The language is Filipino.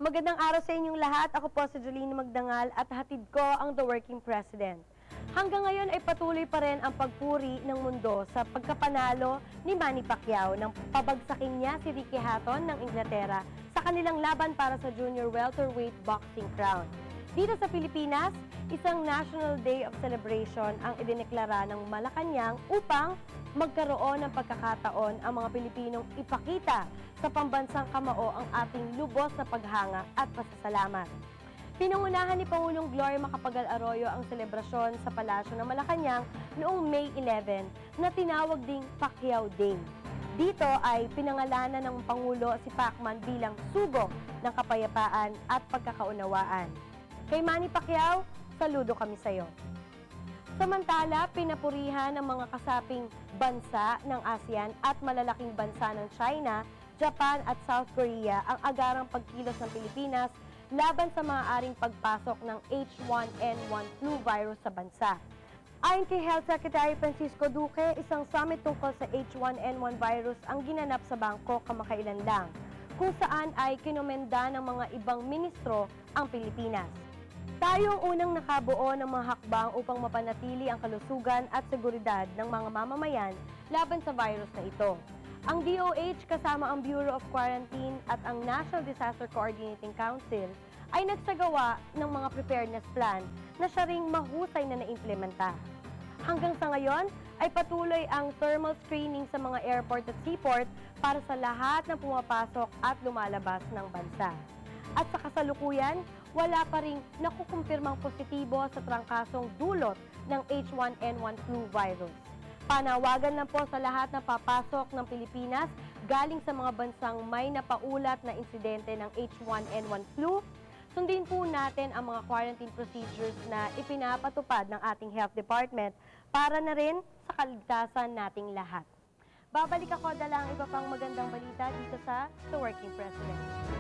Magandang araw sa inyong lahat. Ako po si Jolene Magdangal at hatid ko ang The Working President. Hanggang ngayon ay patuloy pa rin ang pagpuri ng mundo sa pagkapanalo ni Manny Pacquiao nang pabagsakin niya si Ricky Hatton ng Inglaterra sa kanilang laban para sa Junior Welterweight Boxing Crown. Dito sa Pilipinas, isang National Day of Celebration ang idineklara ng Malacanang upang magkaroon ng pagkakataon ang mga Pilipinong ipakita sa pambansang kamao ang ating lubos na paghanga at pasasalamat. Pinangunahan ni Pangulong Gloria Macapagal Arroyo ang selebrasyon sa Palasyo ng Malacanang noong May 11 na tinawag ding Pacquiao Day. Dito ay pinangalanan ng Pangulo si Pacman bilang sugo ng kapayapaan at pagkakaunawaan. Kay Manny Pacquiao, saludo kami sa iyo. Samantala, pinapurihan ng mga kasaping bansa ng ASEAN at malalaking bansa ng China, Japan at South Korea ang agarang pagkilos ng Pilipinas laban sa maaaring pagpasok ng H1N1 flu virus sa bansa. Ayon kay Health Secretary Francisco Duque, isang summit tungkol sa H1N1 virus ang ginanap sa Bangkok kamakailan lang, kung saan ay kinomenda ng mga ibang ministro ang Pilipinas. Tayo ang unang nakabuo ng mga hakbang upang mapanatili ang kalusugan at seguridad ng mga mamamayan laban sa virus na ito. Ang DOH kasama ang Bureau of Quarantine at ang National Disaster Coordinating Council ay nagsagawa ng mga preparedness plan na siya ring mahusay na naimplementa. Hanggang sa ngayon ay patuloy ang thermal screening sa mga airport at seaport para sa lahat ng pumapasok at lumalabas ng bansa. At sa kasalukuyan, wala pa ring nakukumpirmang positibo sa trangkasong dulot ng H1N1 flu virus. Panawagan lang po sa lahat na papasok ng Pilipinas galing sa mga bansang may napaulat na insidente ng H1N1 flu. Sundin po natin ang mga quarantine procedures na ipinapatupad ng ating Health Department para na rin sa kaligtasan nating lahat. Babalik ako dala ang iba pang magandang balita dito sa The Working President.